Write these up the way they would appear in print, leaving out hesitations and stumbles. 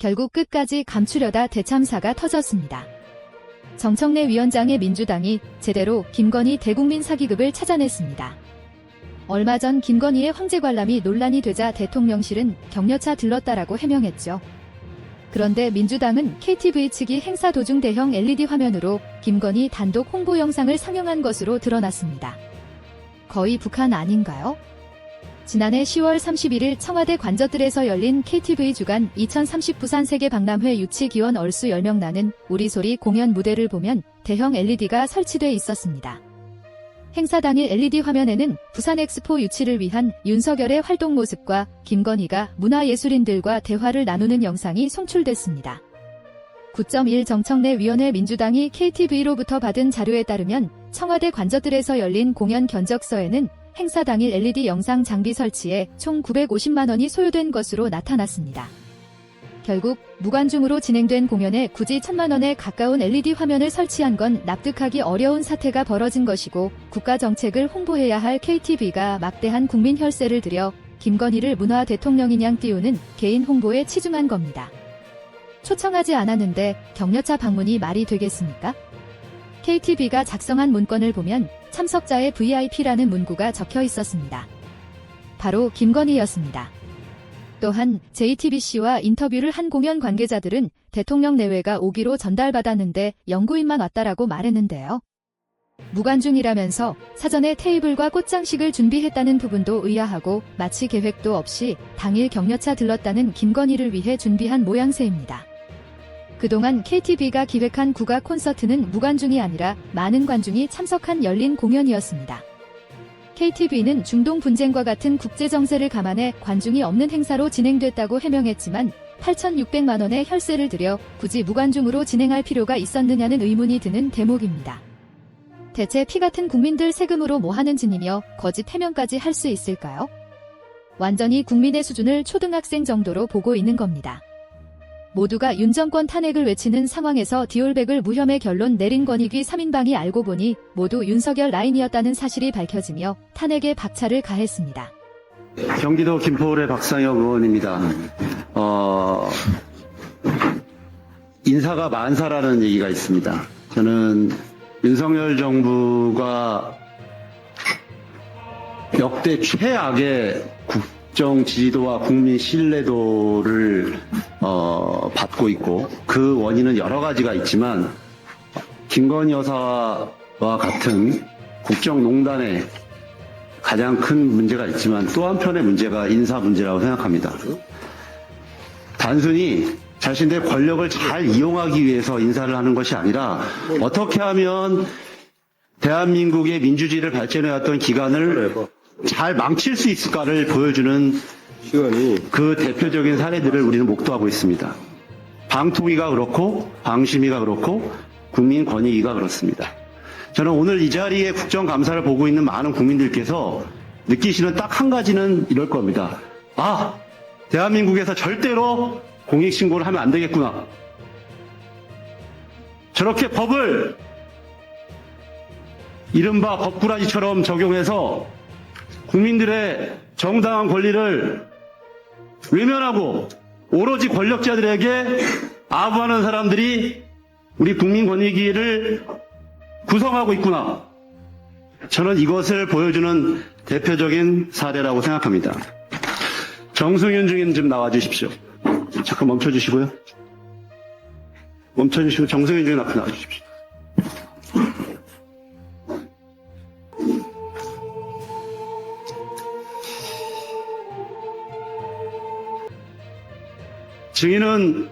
결국 끝까지 감추려다 대참사가 터졌습니다. 정청래 위원장의 민주당이 제대로 김건희 대국민 사기극을 찾아냈습니다. 얼마 전 김건희의 황제 관람이 논란이 되자 대통령실은 격려차 들렀다라고 해명했죠. 그런데 민주당은 KTV 측이 행사 도중 대형 LED 화면으로 김건희 단독 홍보 영상을 상영한 것으로 드러났습니다. 거의 북한 아닌가요? 지난해 10월 31일 청와대 관저들에서 열린 KTV 주간 2030 부산 세계박람회 유치기원 얼수 10명 나는 우리소리 공연 무대를 보면 대형 LED가 설치돼 있었습니다. 행사 당일 LED 화면에는 부산 엑스포 유치를 위한 윤석열의 활동 모습과 김건희가 문화예술인들과 대화를 나누는 영상이 송출됐습니다. 9.1 정청래 위원회 민주당이 KTV로부터 받은 자료에 따르면 청와대 관저들에서 열린 공연 견적서에는 행사 당일 LED 영상 장비 설치에 총 950만 원이 소요된 것으로 나타났습니다. 결국 무관중으로 진행된 공연에 굳이 1,000만 원에 가까운 LED 화면을 설치한 건 납득하기 어려운 사태가 벌어진 것이고 국가 정책을 홍보해야 할 KTV가 막대한 국민 혈세를 들여 김건희를 문화 대통령인 양 띄우는 개인 홍보에 치중한 겁니다. 초청하지 않았는데 격려차 방문이 말이 되겠습니까? KTV가 작성한 문건을 보면 참석자의 VIP라는 문구가 적혀 있었습니다. 바로 김건희였습니다. 또한 JTBC와 인터뷰를 한 공연 관계자들은 대통령 내외가 오기로 전달받았는데 연구인만 왔다라고 말했는데요. 무관중이라면서 사전에 테이블과 꽃장식을 준비했다는 부분도 의아하고 마치 계획도 없이 당일 격려차 들렀다는 김건희를 위해 준비한 모양새입니다. 그동안 KTV가 기획한 국악 콘서트는 무관중이 아니라 많은 관중이 참석한 열린 공연이었습니다. KTV는 중동 분쟁과 같은 국제정세를 감안해 관중이 없는 행사로 진행됐다고 해명했지만 8,600만 원의 혈세를 들여 굳이 무관중으로 진행할 필요가 있었느냐는 의문이 드는 대목입니다. 대체 피 같은 국민들 세금으로 뭐 하는 짓이며 거짓 해명까지 할 수 있을까요? 완전히 국민의 수준을 초등학생 정도로 보고 있는 겁니다. 모두가 윤 정권 탄핵을 외치는 상황에서 디올백을 무혐의 결론 내린 권익위 3인방이 알고 보니 모두 윤석열 라인이었다는 사실이 밝혀지며 탄핵에 박차를 가했습니다. 경기도 김포울의 박상혁 의원입니다. 인사가 만사라는 얘기가 있습니다. 저는 윤석열 정부가 역대 최악의 국정 지지도와 국민 신뢰도를 받고 있고 그 원인은 여러 가지가 있지만 김건희 여사와 같은 국정농단에 가장 큰 문제가 있지만 또 한편의 문제가 인사 문제라고 생각합니다. 단순히 자신들의 권력을 잘 이용하기 위해서 인사를 하는 것이 아니라 어떻게 하면 대한민국의 민주주의를 발전해왔던 기간을 잘 망칠 수 있을까를 보여주는 그 대표적인 사례들을 우리는 목도하고 있습니다. 방통위가 그렇고 방심위가 그렇고 국민권익위가 그렇습니다. 저는 오늘 이 자리에 국정감사를 보고 있는 많은 국민들께서 느끼시는 딱 한 가지는 이럴 겁니다. 아, 대한민국에서 절대로 공익신고를 하면 안 되겠구나. 저렇게 법을 이른바 법꾸라지처럼 적용해서 국민들의 정당한 권리를 외면하고 오로지 권력자들에게 아부하는 사람들이 우리 국민권익위를 구성하고 있구나. 저는 이것을 보여주는 대표적인 사례라고 생각합니다. 정승윤 증인 좀 나와주십시오. 잠깐 멈춰주시고요. 멈춰주시고 정승윤 증인 앞에 나와주십시오. 증인은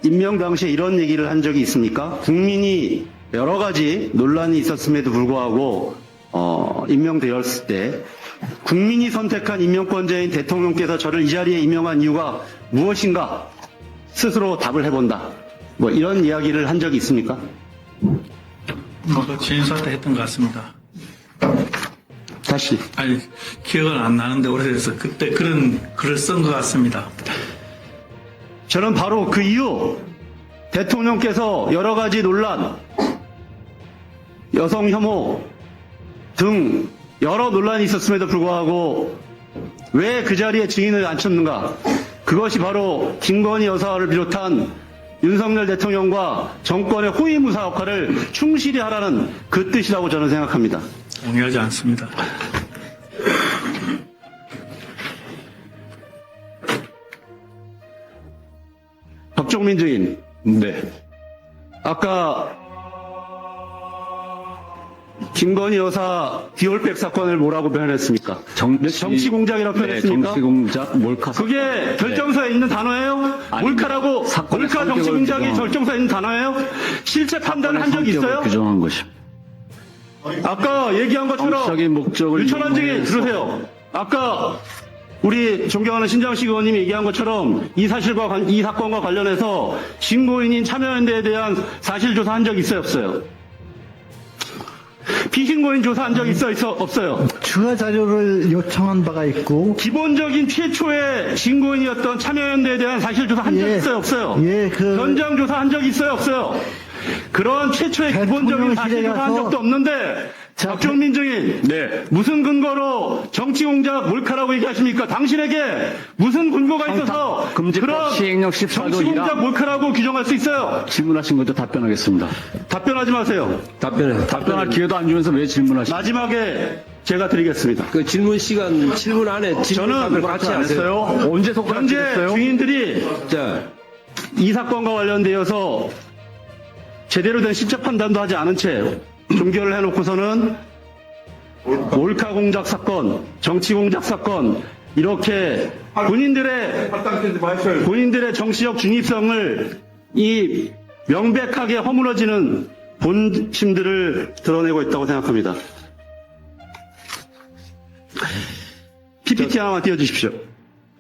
임명 당시에 이런 얘기를 한 적이 있습니까? 국민이 여러 가지 논란이 있었음에도 불구하고 임명되었을 때 국민이 선택한 임명권자인 대통령께서 저를 이 자리에 임명한 이유가 무엇인가 스스로 답을 해본다. 뭐 이런 이야기를 한 적이 있습니까? 취임사 때 했던 것 같습니다. 다시. 아니, 기억은 안 나는데 오래돼서 그때 그런 글을 쓴 것 같습니다. 저는 바로 그 이유 대통령께서 여러 가지 논란, 여성 혐오 등 여러 논란이 있었음에도 불구하고 왜 그 자리에 증인을 앉혔는가? 그 그것이 바로 김건희 여사를 비롯한 윤석열 대통령과 정권의 호위무사 역할을 충실히 하라는 그 뜻이라고 저는 생각합니다. 동의하지 않습니다. 박종민 증인. 네. 아까 김건희 여사 디올백 사건을 뭐라고 표현했습니까? 정치 공작이라고 표현했습니까? 네, 정치 공작, 몰카. 그게 결정서에 있는 단어예요? 몰카라고, 사건의 몰카 정치 성격을 공작이 규정한- 결정서에 있는 단어예요? 실체 판단한 적 있어요? 규정한 것이. 아까 얘기한 것처럼 정치적인 목적을 유천한 증인 이용해서- 들으세요. 아까 우리 존경하는 신장식 의원님이 얘기한 것처럼 이 사건과 관련해서 신고인인 참여연대에 대한 사실 조사한 적 있어요, 없어요? 피신고인 조사한 적 있어, 없어요? 추가 자료를 요청한 바가 있고, 기본적인 최초의 신고인이었던 참여연대에 대한 사실 조사한 적 예. 있어요, 없어요? 예, 현장 조사한 적 있어요, 없어요? 그러한 최초의 기본적인 사실 대통령실에 조사한 가서 적도 없는데 박종민 증인 네. 무슨 근거로 정치 공작 몰카라고 얘기하십니까? 당신에게 무슨 근거가 있어서 금지법 그런 시행령 14조 정치 공작 1항. 몰카라고 규정할 수 있어요? 질문하신 것도 답변하겠습니다. 답변하지 마세요. 답변할 기회도 안 주면서 왜 질문하십니까? 마지막에 제가 드리겠습니다. 그 질문 시간 7분 안에 질문 저는 같이 하세요. 언제 속까지 현재 했어요? 증인들이 자, 이 사건과 관련되어서 제대로 된 실체 판단도 하지 않은 채 종결을 해놓고서는 몰카 공작 사건, 정치 공작 사건 이렇게 본인들의 정치적 중립성을 이 명백하게 허물어지는 본심들을 드러내고 있다고 생각합니다. PPT 하나만 띄워주십시오.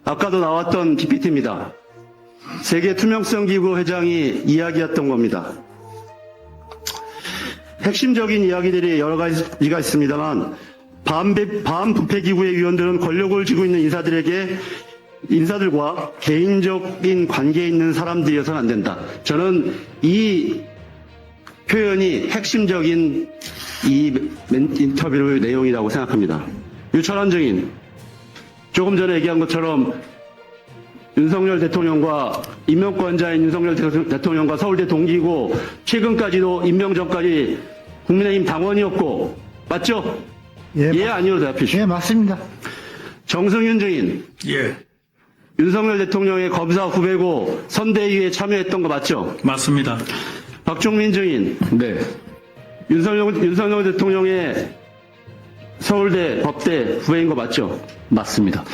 아까도 나왔던 PPT입니다. 세계 투명성 기구 회장이 이야기했던 겁니다. 핵심적인 이야기들이 여러 가지가 있습니다만 반부패기구의 위원들은 권력을 쥐고 있는 인사들과 개인적인 관계에 있는 사람들이어서는 안 된다. 저는 이 표현이 핵심적인 이 인터뷰 내용이라고 생각합니다. 유철한 증인, 조금 전에 얘기한 것처럼 윤석열 대통령과 임명권자인 윤석열 대통령과 서울대 동기고 최근까지도 임명 전까지 국민의힘 당원이었고 맞죠? 예, 아니요 대답해주시오. 예, 맞습니다. 정승윤 증인, 예, 윤석열 대통령의 검사 후배고 선대위에 참여했던 거 맞죠? 맞습니다. 박종민 증인, 네. 윤석열 대통령의 서울대 법대 후배인 거 맞죠? 맞습니다.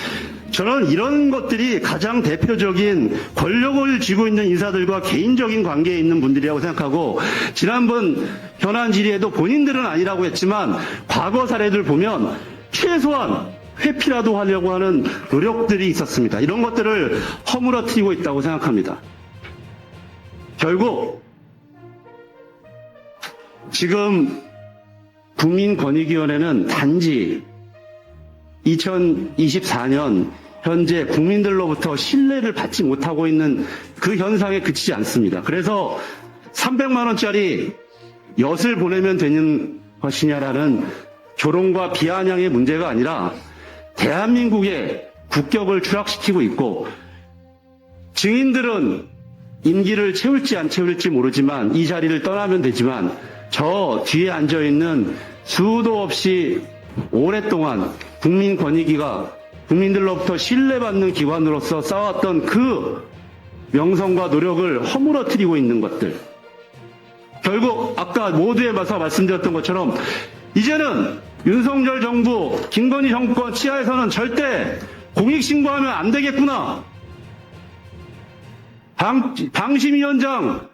저는 이런 것들이 가장 대표적인 권력을 쥐고 있는 인사들과 개인적인 관계에 있는 분들이라고 생각하고, 지난번 현안 질의에도 본인들은 아니라고 했지만 과거 사례들 보면 최소한 회피라도 하려고 하는 노력들이 있었습니다. 이런 것들을 허물어뜨리고 있다고 생각합니다. 결국 지금 국민권익위원회는 단지 2024년 현재 국민들로부터 신뢰를 받지 못하고 있는 그 현상에 그치지 않습니다. 그래서 300만 원짜리 엿을 보내면 되는 것이냐라는 조롱과 비아냥의 문제가 아니라 대한민국의 국격을 추락시키고 있고, 증인들은 임기를 채울지 안 채울지 모르지만 이 자리를 떠나면 되지만 저 뒤에 앉아있는 수도 없이 오랫동안 국민권익위가 국민들로부터 신뢰받는 기관으로서 쌓았던 그 명성과 노력을 허물어뜨리고 있는 것들, 결국 아까 모두에 맞서 말씀드렸던 것처럼 이제는 윤석열 정부, 김건희 정권 치하에서는 절대 공익신고하면 안 되겠구나. 방심위원장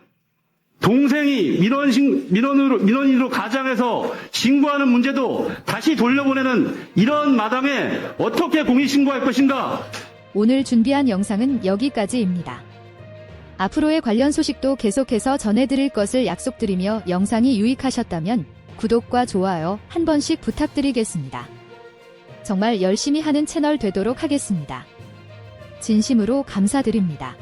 동생이 민원인으로 가장해서 신고하는 문제도 다시 돌려보내는 이런 마당에 어떻게 공익신고할 것인가? 오늘 준비한 영상은 여기까지입니다. 앞으로의 관련 소식도 계속해서 전해드릴 것을 약속드리며 영상이 유익하셨다면 구독과 좋아요 한 번씩 부탁드리겠습니다. 정말 열심히 하는 채널 되도록 하겠습니다. 진심으로 감사드립니다.